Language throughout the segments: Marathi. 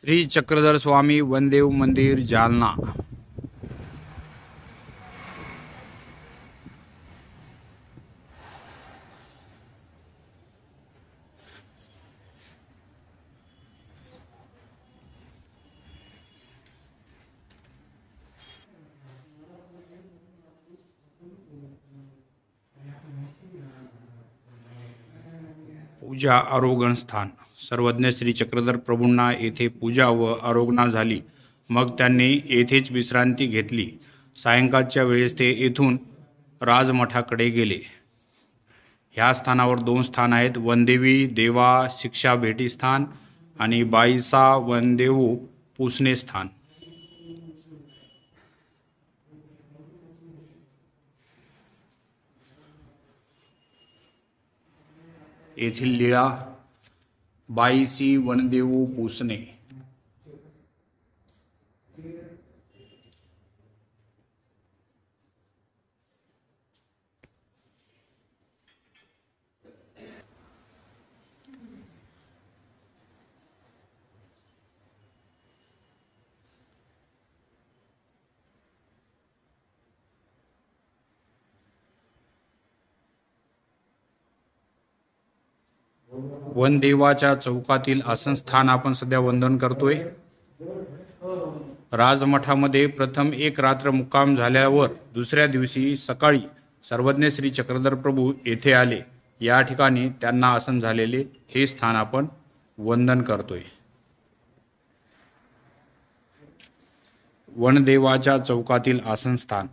श्री चक्रधर स्वामी वनदेव मंदिर जालना। पूजा आरोगण स्थान। सर्वज्ञ श्री चक्रधर प्रभूंना येथे पूजा व आरोगणा झाली। मग त्यांनी येथेच विश्रांती घेतली। सायंकाळच्या वेळेस ते येथून राजमठाकडे गेले। ह्या स्थानावर दोन स्थान आहेत, वनदेवी देवा शिक्षा भेटी स्थान आणि बाईसा वनदेवू पुसणे स्थान। येथील लीळा बाईसी वनदेवू पुसणे। वनदेवाच्या चौकातील आसनस्थान आपण सध्या वंदन करतोय। राजमठामध्ये प्रथम एक रात्र मुक्काम झाल्यावर दुसऱ्या दिवशी सकाळी सर्वज्ञ श्री चक्रधर प्रभू येथे आले। या ठिकाणी त्यांना आसन झालेले हे स्थान आपण वंदन करतोय। वनदेवाच्या चौकातील आसनस्थान।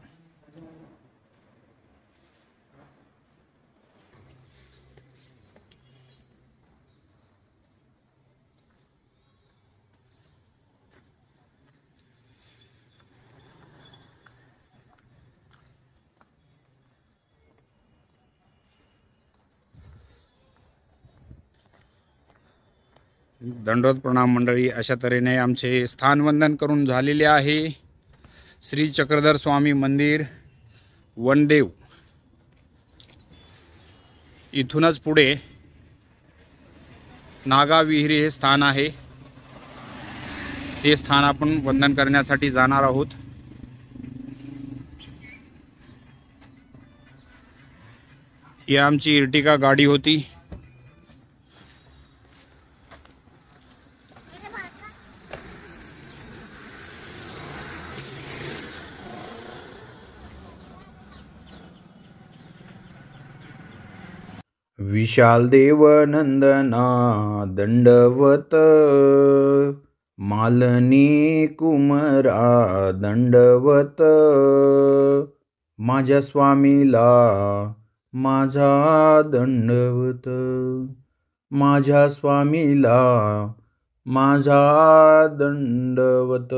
दंडोत प्रणाम मंडळी। अशा तऱ्हेने आमचे स्थान वंदन करून झालेले आहे। श्री चक्रधर स्वामी मंदिर वनदेव। इथूनच पुढे नागाविहिरी हे स्थान आहे। ते स्थान आपण वंदन करण्यासाठी जाणार आहोत। ही आमची इर्टिगा गाडी होती। विशाल देव नंदना दंडवत, मालनी कुमरा दंडवत। माझ्या स्वामीला माझा दंडवत, माझ्या स्वामीला माझा दंडवत।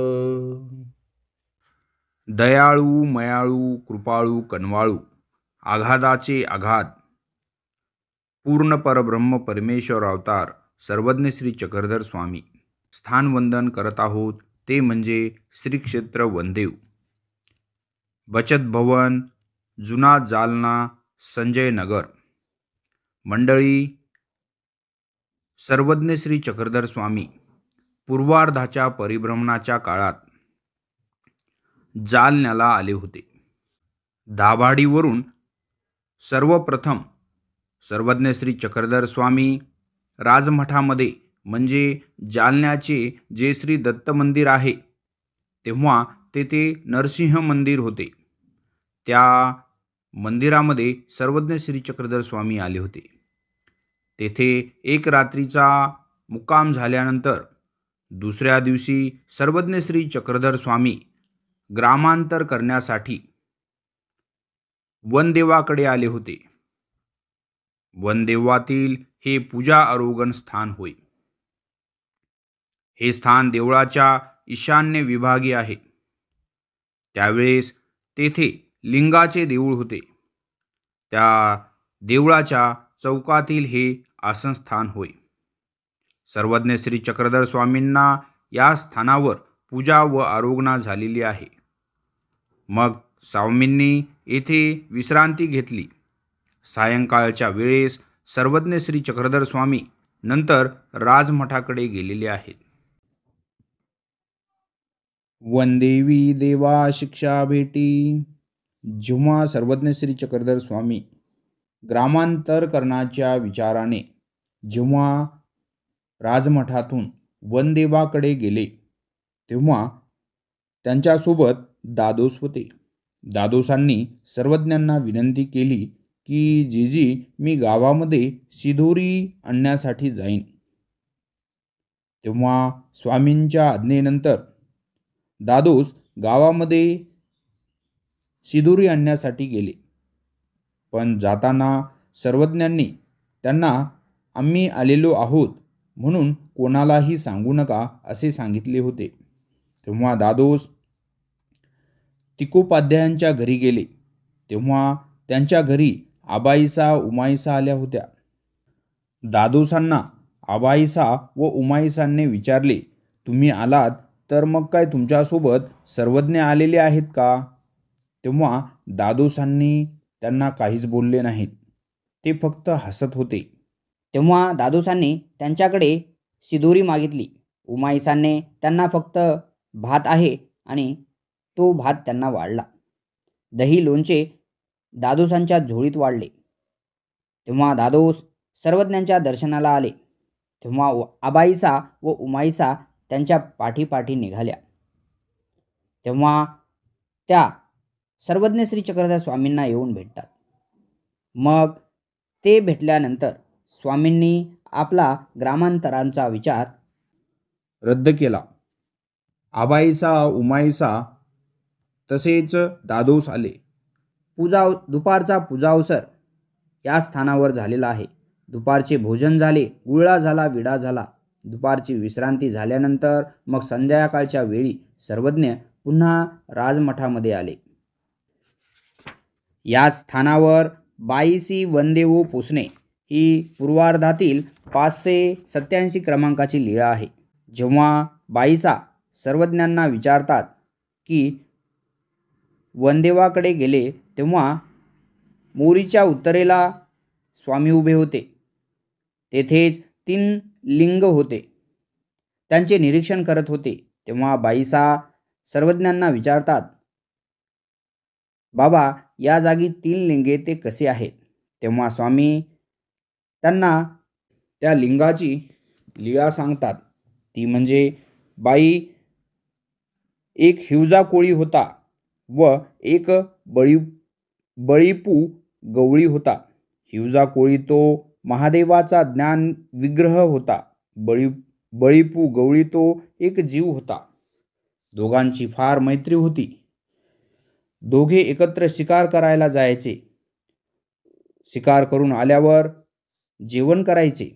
दयाळू मयाळू कृपाळू कनवाळू, आघादाचे आघात, पूर्ण परब्रह्म परमेश्वर अवतार सर्वज्ञ श्री चक्रधर स्वामी स्थान वंदन करत आहोत। ते म्हणजे श्री क्षेत्र वनदेव, बचत भवन, जुना जालना, संजय नगर। मंडळी, सर्वज्ञ श्री चक्रधर स्वामी पूर्वार्धाच्या परिभ्रमणाच्या काळात जालन्याला आले होते। दाभाडीवरून सर्वप्रथम सर्वज्ञ श्री चक्रधर स्वामी राजमठामध्ये म्हणजे जालन्याचे जे श्री दत्त मंदिर आहे, तेव्हा तेथे नरसिंह मंदिर होते। त्या मंदिरामध्ये सर्वज्ञ श्री चक्रधर स्वामी आले होते। तेथे एक रात्रीचा मुक्काम झाल्यानंतर दुसऱ्या दिवशी सर्वज्ञ श्री चक्रधर स्वामी ग्रामांतर करण्यासाठी वनदेवाकडे आले होते। वनदेवातील हे पूजा आरोगण स्थान होय। हे स्थान देवळाच्या ईशान्य विभागी आहे। त्यावेळेस तेथे लिंगाचे देऊळ होते। त्या देवळाच्या चौकातील हे आसनस्थान होय। सर्वज्ञ श्री चक्रधर स्वामींना या स्थानावर पूजा व आरोगणा झालेली आहे। मग स्वामींनी येथे विश्रांती घेतली। सायंकाळच्या वेळेस सर्वज्ञ श्री चक्रधर स्वामी नंतर राजमठाकडे गेलेले आहेत। वनदेवी देवा शिक्षा भेटी. जेव्हा सर्वज्ञ श्री चक्रधर स्वामी ग्रामांतरकरणाच्या विचाराने जेव्हा राजमठातून वनदेवाकडे गेले तेव्हा त्यांच्यासोबत दादोस होते. दादोसांनी सर्वज्ञांना विनंती केली की जीजी, मी गावामध्ये शिदोरी आणण्यासाठी जाईन. तेव्हा स्वामींच्या आज्ञेनंतर दादोस गावामध्ये शिदोरी आणण्यासाठी गेले. पण जाताना सर्वज्ञांनी त्यांना आम्ही आलेलो आहोत म्हणून कोणालाही सांगू नका असे सांगितले होते. तेव्हा दादोस तिकोपाध्यायांच्या घरी गेले. तेव्हा त्यांच्या घरी आबाईसा उमाईसा आल्या होत्या. दादोसांना आबाईसा व उमाईसांनी विचारले, तुम्ही आलात तर मग काय तुमच्यासोबत सर्वज्ञ आलेले आहेत का? तेव्हा दादोसांनी त्यांना काहीच बोलले नाहीत. ते फक्त हसत होते. तेव्हा दादोसांनी त्यांच्याकडे शिदोरी मागितली. उमाईसांनी त्यांना फक्त भात आहे आणि तो भात त्यांना वाढला. दही लोणचे दादोसांच्या झोळीत वाढले. तेव्हा दादोस सर्वज्ञांच्या दर्शनाला आले. तेव्हा आबाईसा व उमाईसा त्यांच्या पाठीपाठी निघाल्या. तेव्हा त्या सर्वज्ञ श्री चक्रधर स्वामींना येऊन भेटतात. मग ते भेटल्यानंतर स्वामींनी आपला ग्रामांतरांचा विचार रद्द केला. आबाईसा उमाईसा तसेच दादोस आले. दुपारचा पूजावसर या स्थानावर झालेला आहे. दुपारचे भोजन झाले, गुळा झाला, विडा झाला. दुपारची विश्रांती झाल्यानंतर मग संध्याकाळच्या वेळी सर्वज्ञ पुन्हा राजमठामध्ये आले. या स्थानावर बाईसी वनदेवो पोसणे ही पूर्वार्धातील 587 क्रमांकाची लीळा आहे. जेव्हा बाईसा सर्वज्ञांना विचारतात की वनदेवाकडे गेले तेव्हा मोरीच्या उत्तरेला स्वामी उभे होते. तेथेच 3 लिंग होते. त्यांचे निरीक्षण करत होते. तेव्हा बाईसा सर्वज्ञांना विचारतात, बाबा, या जागी 3 लिंगे ते कसे आहेत? तेव्हा स्वामी त्यांना त्या लिंगाची लीळा सांगतात. ती म्हणजे बाई एक हिवजा कोळी होता व एक बळीपू गवळी होता. हिवजा कोळी तो महादेवाचा ज्ञान विग्रह होता. बळीपू गवळी तो एक जीव होता. दोघांची फार मैत्री होती. दोघे एकत्र शिकार करायला जायचे. शिकार करून आल्यावर जेवण करायचे.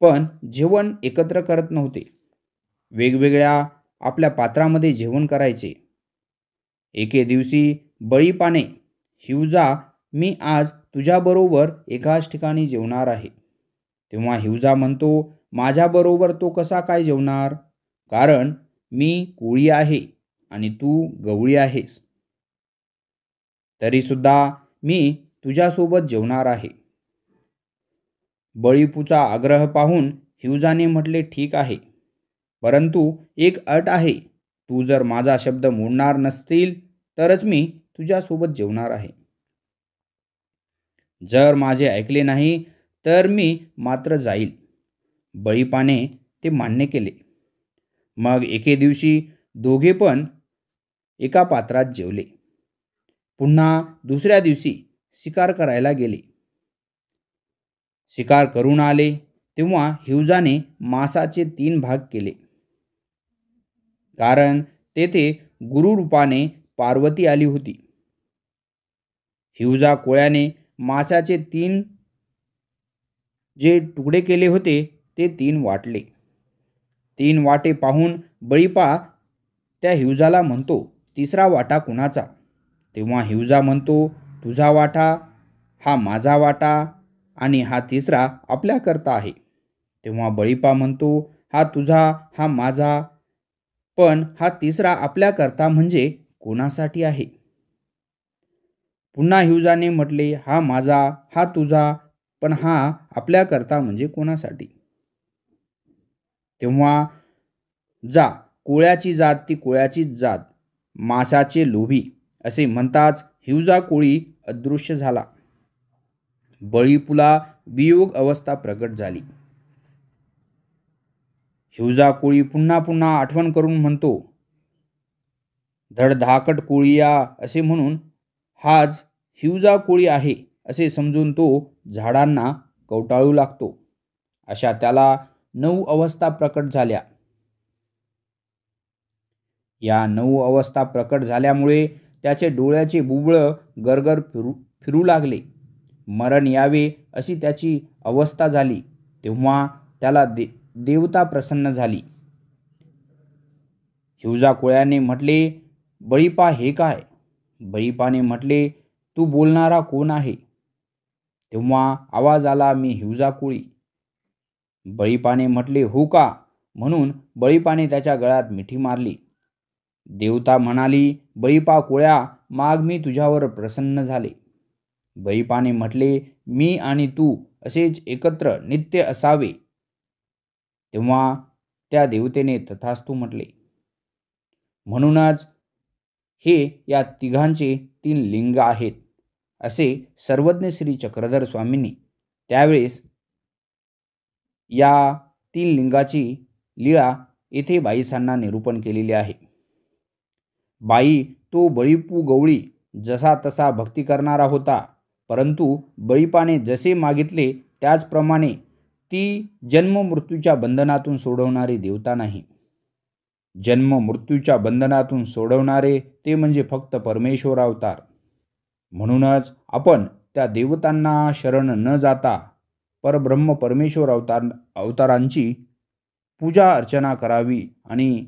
पण जेवण एकत्र करत नव्हते. वेगवेगळ्या आपल्या पात्रामध्ये जेवण करायचे. एके दिवशी बळीपाने, हिवजा, मी आज तुझ्याबरोबर एकाच ठिकाणी जेवणार आहे. तेव्हा हिवजा म्हणतो, माझ्याबरोबर तो कसा काय जेवणार? कारण मी कोळी आहे आणि तू गवळी आहेस. तरीसुद्धा मी तुझ्यासोबत जेवणार आहे. बळीपूचा आग्रह पाहून हिवजाने म्हटले, ठीक आहे, परंतु एक अट आहे. तू जर माझा शब्द मोडणार नसतील तरच मी तुझ्यासोबत जेवणार आहे. जर माझे ऐकले नाही तर मी मात्र जाईल. बळीपाने ते मान्य केले. मग एके दिवशी दोघे पण एका पात्रात जेवले. पुन्हा दुसऱ्या दिवशी शिकार करायला गेले. शिकार करून आले तेव्हा हिवजाने मांसाचे 3 भाग केले. कारण तेथे गुरुरूपाने पार्वती आली होती. हिवजा कोळ्याने मांसाचे 3 जे तुकडे केले होते ते 3 वाटले. 3 वाटे पाहून बळीपा त्या हिवजाला म्हणतो, तिसरा वाटा कुणाचा? तेव्हा हिवजा म्हणतो, तुझा वाटा, हा माझा वाटा आणि हा तिसरा आपल्याकरता आहे. तेव्हा बळीपा म्हणतो, हा तुझा, हा माझा, पण हा तिसरा आपल्याकरता म्हणजे कोणासाठी आहे? पुन्हा हिवजाने म्हटले, हा माझा, हा तुझा, पण हा आपल्याकरता म्हणजे कोणासाठी? तेव्हा जा, कोळ्याची जात ती कोळ्याचीच जात, माशाचे लोभी असे म्हणताच हिवजा कोळी अदृश्य झाला. बळीपुला वियोग अवस्था प्रकट झाली. हिवजा कोळी पुन्हा पुन्हा आठवण करून म्हणतो, धडधाकट कोळीया असे म्हणून हाच हिवजा कोळी आहे असे समजून तो झाडांना कवटाळू लागतो. अशा त्याला 9 अवस्था प्रकट झाल्या. या 9 अवस्था प्रकट झाल्यामुळे त्याचे डोळ्याचे बुबुळं गरगर फिरू लागले. मरण यावे अशी त्याची अवस्था झाली. तेव्हा त्याला देवता प्रसन्न झाली. हिवजा कोळ्याने म्हटले, बळीपा हे काय? बळीपाने म्हटले, तू बोलणारा कोण आहे? तेव्हा आवाज आला, मी हिवजा कोळी. बळीपाने म्हटले, हो का? म्हणून बळीपाने त्याच्या गळ्यात मिठी मारली. देवता म्हणाली, बळीपा कोळ्या, माग मी तुझ्यावर प्रसन्न झाले. बळीपाने म्हटले, मी आणि तू असेच एकत्र नित्य असावे. तेव्हा त्या देवतेने तथास्तु म्हटले. म्हणूनच हे या तिघांचे 3 लिंग आहेत असे सर्वज्ञ श्री चक्रधर स्वामींनी त्यावेळेस या 3 लिंगाची लीळा येथे बाईसांना निरूपण केलेली आहे. बाई तो बळीपू गवळी जसा तसा भक्ती करणारा होता, परंतु बळीपाने जसे मागितले त्याचप्रमाणे ती जन्म मृत्यूच्या बंधनातून सोडवणारी देवता नाही. जन्म मृत्यूच्या बंधनातून सोडवणारे ते म्हणजे फक्त परमेश्वर अवतार. म्हणूनच आपण त्या देवतांना शरण न जाता परब्रह्म परमेश्वर अवतारांची पूजा अर्चना करावी आणि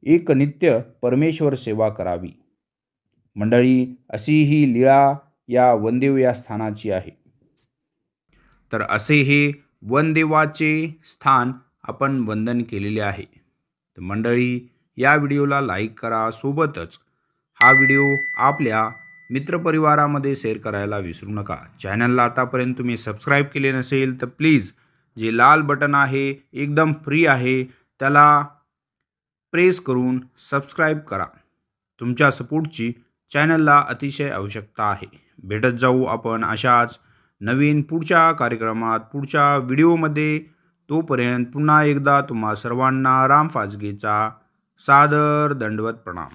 एक नित्य परमेश्वर सेवा करावी. मंडळी, अशी ही लीळा या वनदेव या स्थानाची आहे. तर असे हे वनदेवाचे स्थान आपण वंदन केलेले आहे. तर मंडळी, या व्हिडिओला लाईक करा, सोबतच हा व्हिडिओ आपल्या मित्रपरिवारामध्ये शेअर करायला विसरू नका. चॅनलला आतापर्यंत तुम्ही सबस्क्राईब केले नसेल तर प्लीज जे लाल बटन आहे एकदम फ्री आहे त्याला प्रेस करून सबस्क्राईब करा. तुमच्या सपोर्टची चॅनलला अतिशय आवश्यकता आहे. भेटत जाऊ आपण अशाच नवीन पुढच्या कार्यक्रमात, पुढच्या व्हिडिओमध्ये. तोपर्यंत पुन्हा एकदा तुम्हा सर्वांना राम फाजगेचा सादर दंडवत प्रणाम.